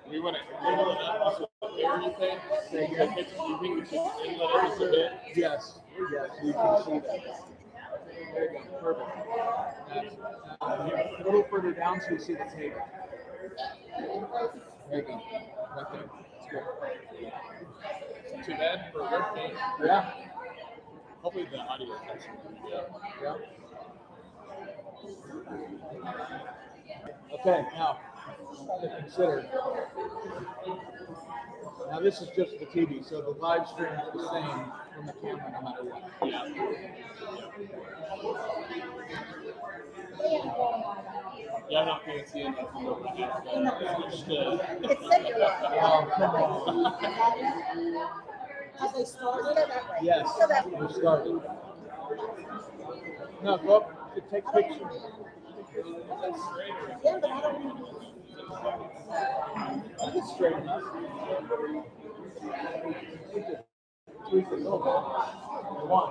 We want to level it up so the bigger you think. So you think we should inlet it just a bit? Yes. Yes, you can see that. There you go. Perfect. A little further down so you see the table. There you go. Right there. That's good. Not too bad for a rough game. Yeah. Hopefully the audio is actually pretty good. Yeah. Okay, now to consider. Now this is just the TV, so the live stream is the same from the camera no matter what. Yeah. Yeah, I'm not fancy enough to know what I understood. It's secular. Oh, come on. Have they started it that way? Yes, we started. No, go up to take pictures. Yeah, but I don't know. It's straight enough. Tweak it a little bit. One.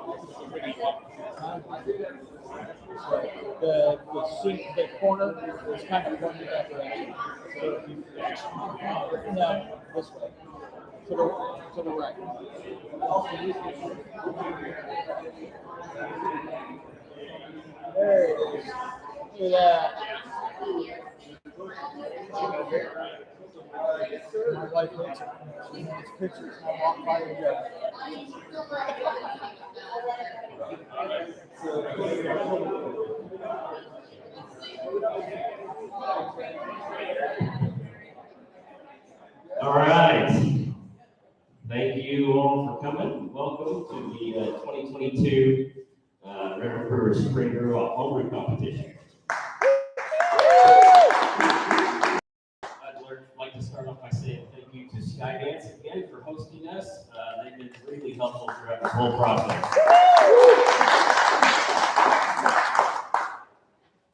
The seat, the corner is kind of pointed that direction. So if you, no, this way. To the right. There it is. Look at that. My wife looks at me. She wants pictures. I walk by and go. All right. Thank you all for coming. Welcome to the 2022 Brewer Spring Brew Off homebrew competition. I'd like to start off by saying thank you to Skydance again for hosting us. They've been really helpful throughout this whole process.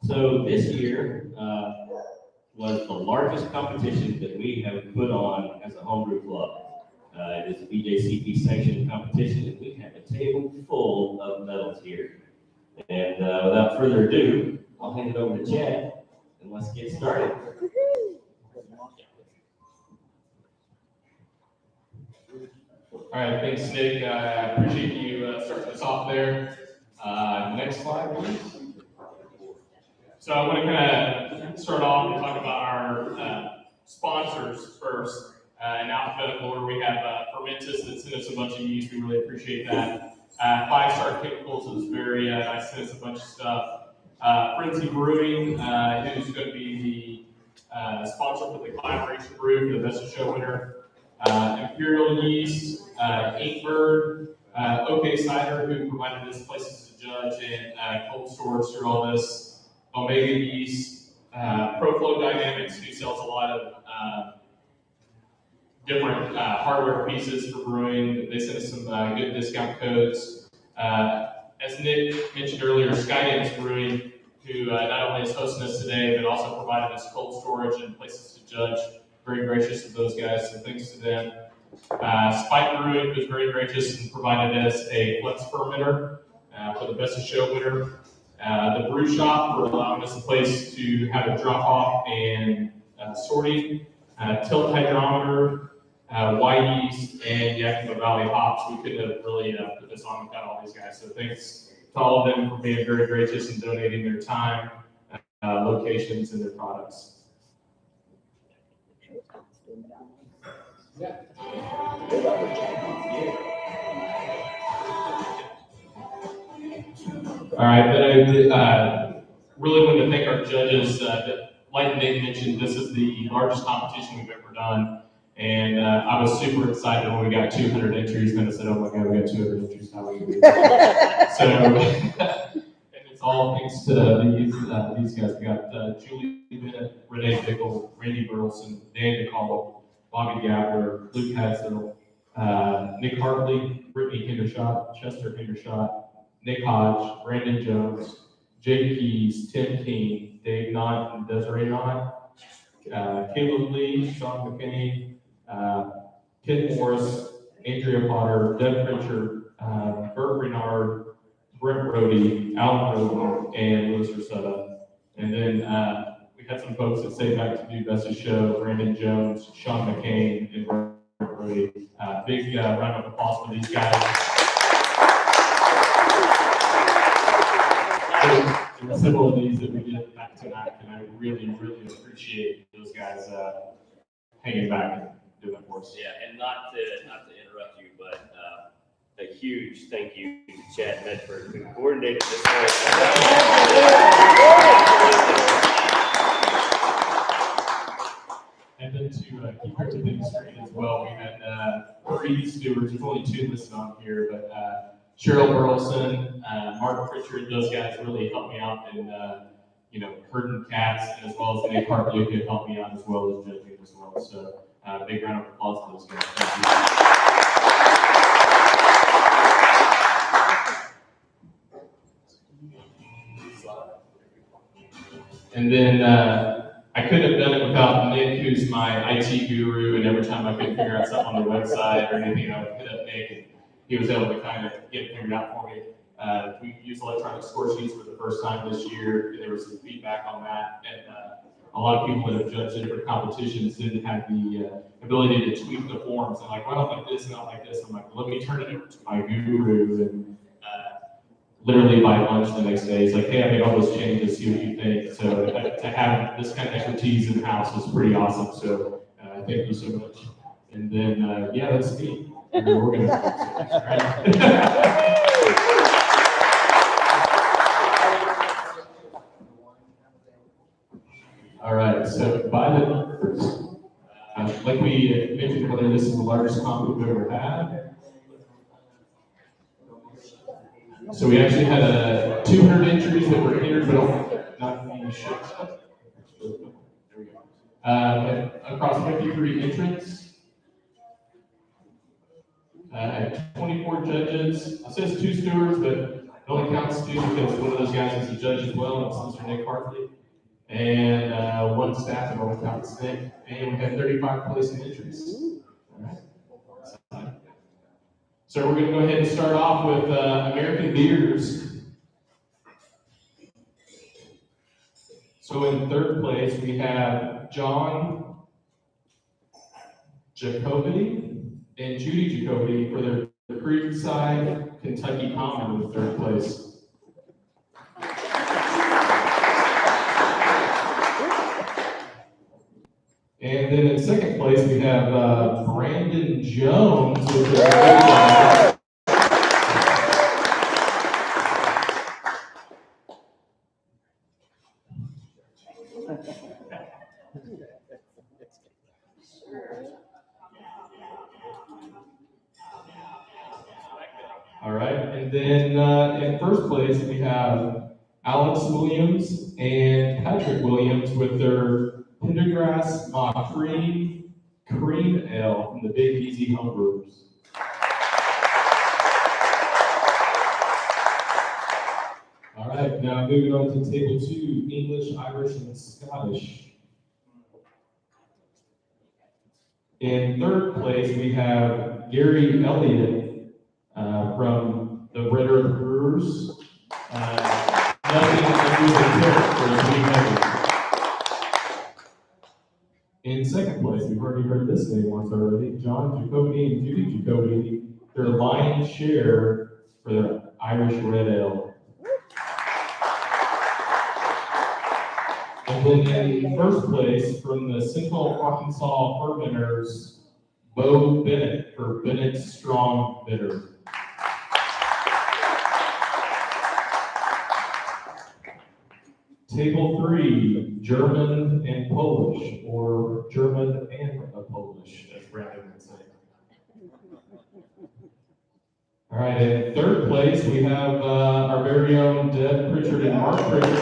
So this year was the largest competition that we have put on as a homebrew club. It is a BJCP sanctioned competition, and we have a table full of medals here. And without further ado, I'll hand it over to Chad, and let's get started. All right, thanks, Nick. I appreciate you starting us off there. Next slide, please. So I want to kind of start off and talk about our sponsors first. In alphabetical order, we have Fermentus that sent us a bunch of yeast. We really appreciate that. 5-Star Chemicals is very nice, sent us a bunch of stuff. Frenzy Brewing, who's going to be the sponsor for the collaboration brew for the Best of Show winner. Imperial Yeast, Inkbird, OK Cider, who provided us places to judge and cold storage through all this. Omega Yeast, ProFlow Dynamics, who sells a lot of different hardware pieces for brewing. They sent us some good discount codes. As Nick mentioned earlier, Skydance Brewing, who not only is hosting us today, but also provided us cold storage and places to judge. Very gracious of those guys, so thanks to them. Spike Brewing was very gracious and provided us a flex fermenter for the Best of Show winner. The Brew Shop for allowing us a place to have a drop-off and sorting. Tilt Hydrometer, Y Yeast, and Yakima Valley Hops. We couldn't have really put this on without all these guys. So thanks to all of them for being very gracious and donating their time, locations, and their products. Yeah. All right, but I really want to thank our judges. Like Nick mentioned, this is the largest competition we've ever done. And I was super excited when we got 200 entries. Then I said, oh my God, we got 200 entries. How we do that? So, and it's all thanks to these guys. We got Julie Bennett, Renee Bickle, Randy Burleson, Dan DeCall, Bobby Gabler, Luke Hadsell, Nick Hartley, Brittany Hendershot, Chester Hendershot, Nick Hodge, Brandon Jones, Jake Keys, Tim King, Dave Knott, and Desiree Knott, Caleb Lee, Sean McKinney, Ken Morris, Andrea Potter, Deb Pritchard, Bert Renard, Brent Brody, Alan Roden, and Louis Rosetta. And then we had some folks that stayed back to do Best of Show, Brandon Jones, Sean McCain, and Brody. Big round of applause for these guys. There were several of these that we did back to back, and I really, really appreciate those guys hanging back and doing that for us. Yeah, and not to interrupt you, but a huge thank you to Chad Medford, who coordinated this whole. And then to keep everything straight as well, we had 3 stewards. There's only 2 listed on here, but Cheryl Burleson, Mark Pritchard, those guys really helped me out in, herding cats, as well as Nick Hartley could help me out as well as judging as well. So big round of applause to those guys. Thank you. And then I couldn't have done it without Nick, who's my IT guru, and every time I couldn't figure out something on the website or anything, I would hit up Nick, and he was able to kind of get it figured out for me. We used electronic score sheets for the first time this year, and there was some feedback on that, and a lot of people that have judged in different competitions didn't have the ability to tweak the forms, and like, well, I don't like this, and I don't like this. I'm like, well, let me turn it over to my guru, and literally by lunch the next day, he's like, hey, I made all those changes, see what you think. So to have this kind of expertise in-house is pretty awesome. So thank you so much. And then, yeah, that's me. We're organized. All right, so by the numbers, like we mentioned earlier, this is the largest comp we've ever had. So we actually had 200 entries that were entered, but not being shipped. There we go. Across 53 entrants. 24 judges. It says 2 stewards, but it only counts 2 because one of those guys is a judge as well, and it's Mr. Nick Hartley. And 1 staff, and only counts Nick. And we had 35 placing entries. All right. So we're going to go ahead and start off with American beers. So in 3rd place, we have John Jacoby and Judy Jacoby for their Creekside, Kentucky Common in 3rd place. And then in 2nd place, we have Brandon Jones with their All right, and then in 1st place, we have Alex Williams and Patrick Williams with their Pendergrass Cream Ale from the Big Easy Homebrewers. All right, now moving on to table 2, English, Irish, and Scottish. In 3rd place, we have Gary Elliott from the Red Earth Brewers. In 2nd place, we've already heard this name once already, John Jacoby and Judy Jacoby, their lion's share for their Irish Red Ale. And then in 1st place, from the Central Arkansas Fermenters, Bo Bennett for Bennett's Strong Bitter. Table 3, German and Polish, or German and Polish, as Brandon would say. All right, in 3rd place, we have our very own Deb Pritchard and Mark Pritchard.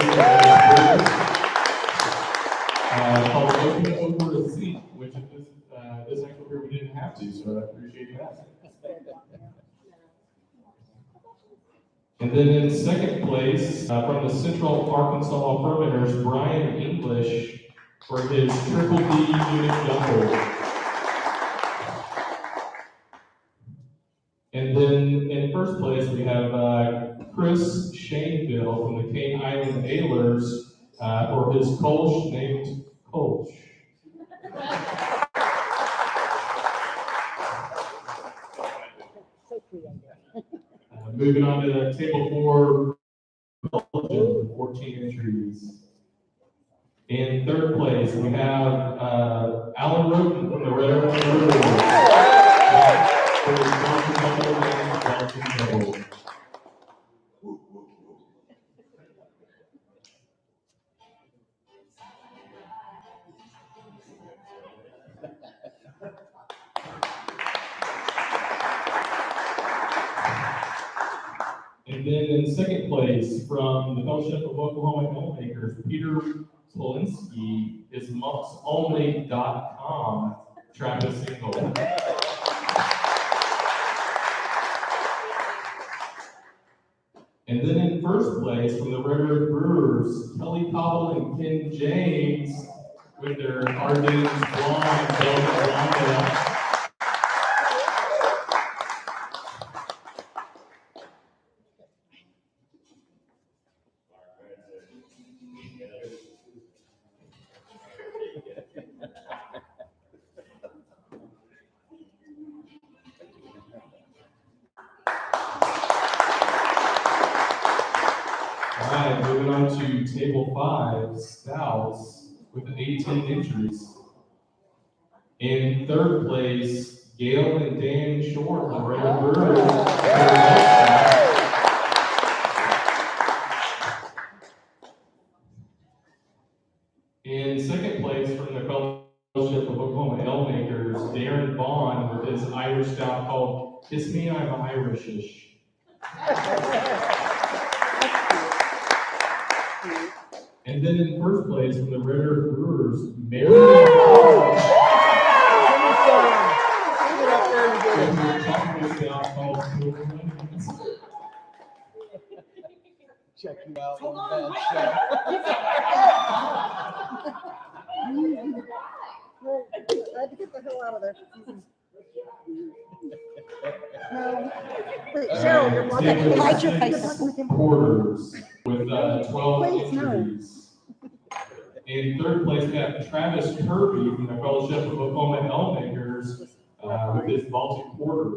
Called Open Over a Seat, which this actual year we didn't have to, so I appreciate that. And then in 2nd place, from the Central Arkansas Fermenters, Brian English for his Triple D Unit Double. And then in 1st place, we have Chris Shaneville from the Cane Island Ailers for his Kolsch named Kolsch. Moving on to table 4, Belgium, 14 entries. In third place, we have Alan Roden from the Red Oak Brewery. For his Belgian Double. And then in second place, from the Fellowship of Oklahoma Filmmakers, Peter Polinsky is monksonly.com Travis single. And then in first place, from the Red Oak Brewers, Kelly Cobble and Ken James with their Ardennes Blonde Belgian Blonde. Alright, moving on to table 5, Stouts, with 18 entries. In third place, Gail and Dan Shore from Red Oak Brewers. In second place, from the Fellowship of Oklahoma Ale Makers, Darren Vaughn with his Irish stout called Kiss Me, I'm Irishish. And then in first place, from the Red Oak Brewers, Mary. Check you out on that I had to get the hell out of there. No. Wait, Cheryl, you're welcome. Hide your face. Porters with 12 Please, no. entries. In third place, we have Travis Kirby from the Fellowship of Oklahoma Ale Makers with his Baltic Porter.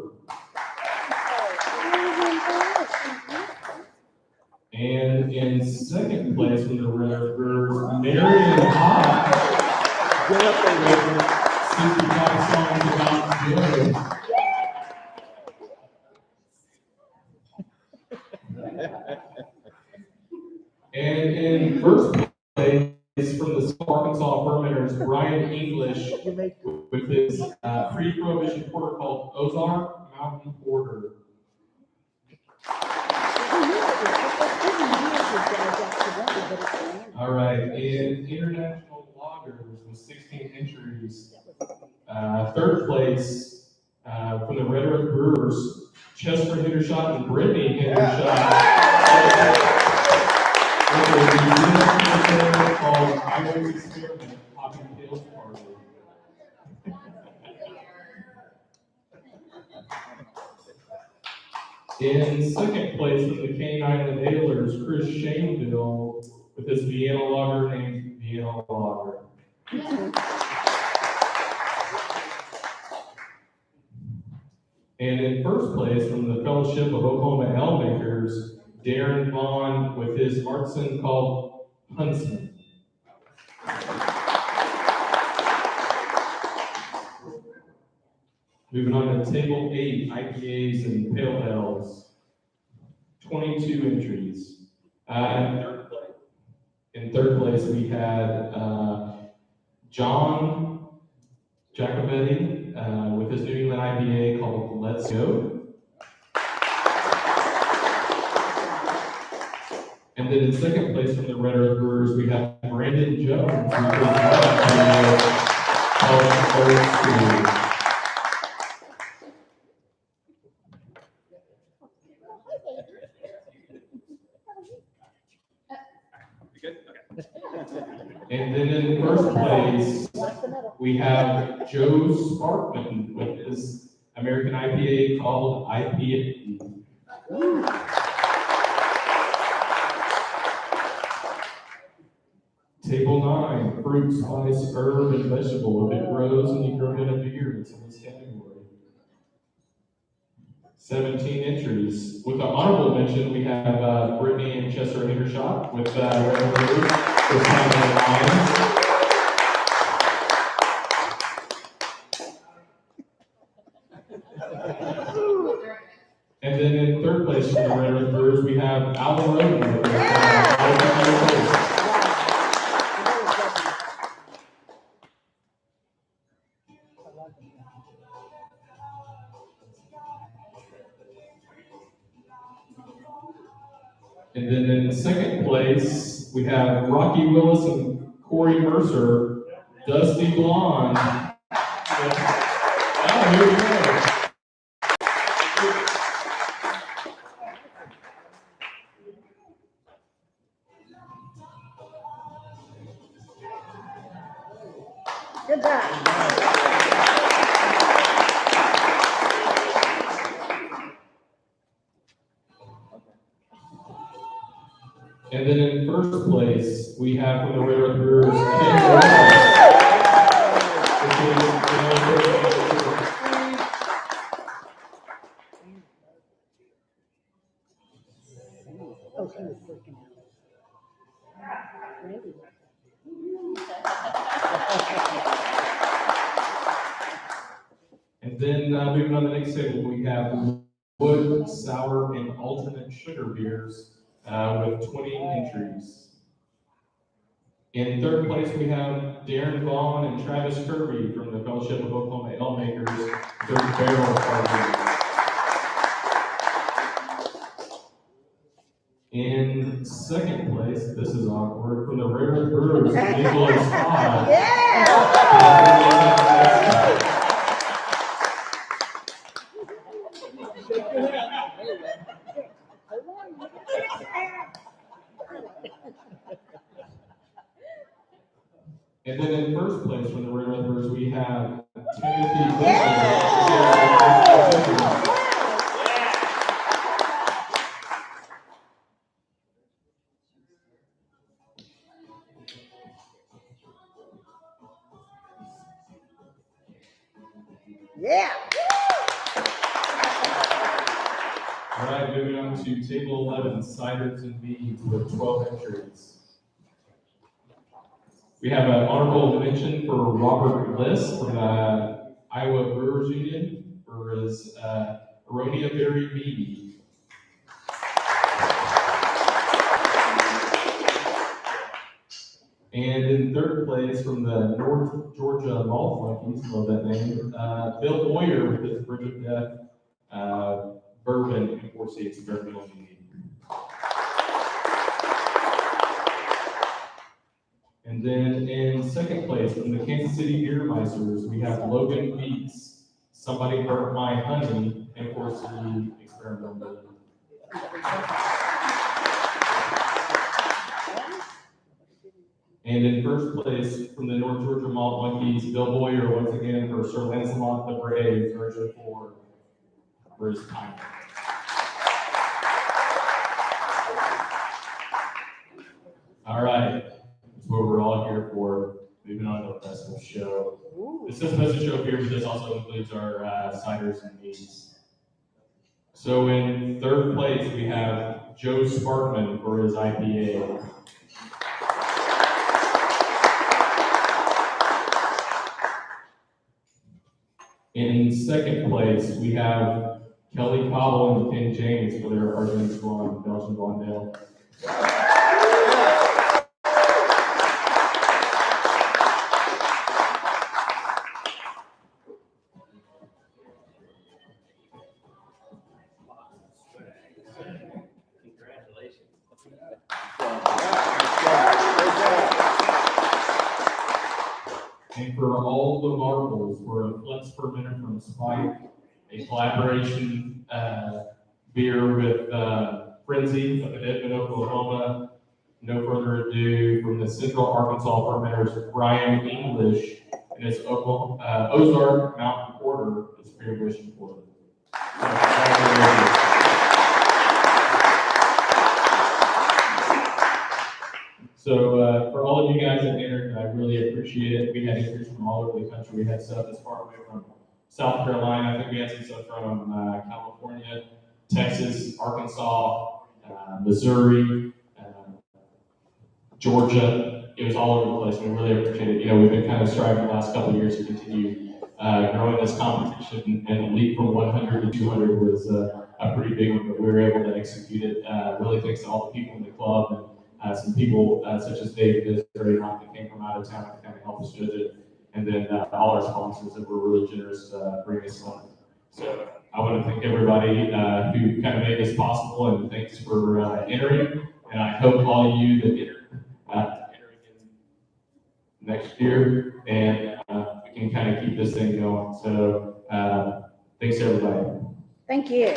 And in second place from the Red Oak Brewers, Marion Hawk. Get up there, 65 songs about good. And in first place from the Arkansas Fermenters, Brian English with his pre-prohibition porter called Ozark Mountain Porter. All right, in international lagers with 16 entries, third place from the Red Oak Brewers, Chester Hendershot and Brittany Hendershot. Called Irish Experiment Poppy Tales Party. In second place from the Cane Island Ailers, Chris Shaneville with his Vienna lager named Vienna Lager. And in first place from the Fellowship of Oklahoma Ale Makers, Darren Vaughn with his Martson called Huntsman. Moving on to table 8, IPAs and Pale Ales. 22 entries. In third place, we had John Jacobetti with his New England IPA called Let's Go. And then in second place from the Red Oak Brewers, we have Brandon Jones with his IPA called Old School. And then in first place, we have Joe Sparkman with his American IPA called IPA. Table 9, fruit, spice, herb, and vegetable. If it grows and you grow it in a beer, it's in this category. 17 entries. With the honorable mention, we have Brittany and Chester Hagershot with Red Brewer for Simon Lions. And then in third place for the Red Earth Brewers, we have Alan Roden with And then in second place, we have Rocky Willis and Corey Mercer, Dusty Blonde. Oh, here we go. Good job. And then in first place, we have from the Red Earth Brewers, Ken Oh, she was working out. Maybe. And then moving on to the next table, we have wood, sour, and alternate sugar beers with 20 entries. In third place, we have Darren Vaughn and Travis Kirby from the Fellowship of Oklahoma Ale Makers, their barrel party. In second place, this is awkward, from the Red Earth Brewers, Nicholas Todd. Yeah! And then in first place from the Red Earth Brewers, we have Timothy Butler. Yeah! All right, moving on to table 11, ciders and beans with 12 entries. We have an honorable mention for Robert Bliss from the Iowa Brewers Union for his Aronia Berry Mead. And in third place from the North Georgia Malt Monkeys, love that name, Bill Boyer with his Bridge of Death bourbon and 4C experimental mead. And then in second place from the Kansas City Beer Meisters, we have Logan Beats, Somebody Burnt My Honey, and 4C experimental mead. And in first place from the North Georgia Malt Monkeys, Bill Boyer once again for Sir Lancelot the Brave, version 4 for his time. All right, that's what we're all here for. Moving on to the rest of the show. This is supposed to show up here, but this also includes our ciders and beans. So in third place, we have Joe Sparkman for his IPA. In second place, we have Kelly Cobble and Ken James for their Argentine Blonde, Belgian Blonde Ale. And for all the marbles, we're a Flex fermenter from Spike, a collaboration beer with Frenzy up in Edmond, Oklahoma. No further ado, from the Central Arkansas fermenters, Brian English and his Ozark Mountain Porter, his Spear Wishing Porter. So for all of you guys that entered, I really appreciate it. We had entries from all over the country. We had stuff as far away from South Carolina. I think we had some stuff from California, Texas, Arkansas, Missouri, Georgia. It was all over the place. We really appreciate it. You know, we've been kind of striving the last couple of years to continue growing this competition, and the leap from 100 to 200 was a pretty big one, but we were able to execute it. Really thanks to all the people in the club and some people such as David Desiree that came from out of town to kind of help us judge it, and then all our sponsors that were really generous to bring us on. So I want to thank everybody who kind of made this possible, and thanks for entering. And I hope all of you that enter again next year, and we can kind of keep this thing going. So thanks everybody. Thank you.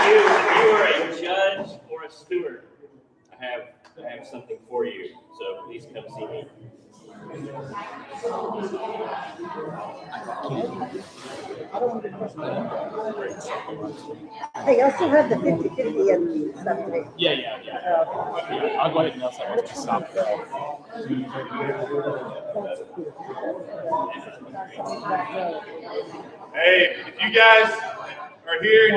If you are a judge or a steward, I have something for you. So please come see me. Hey, y'all still have the 50-50 and stuff today? Yeah. I'll go ahead and announce that once we stop. Hey, if you guys are here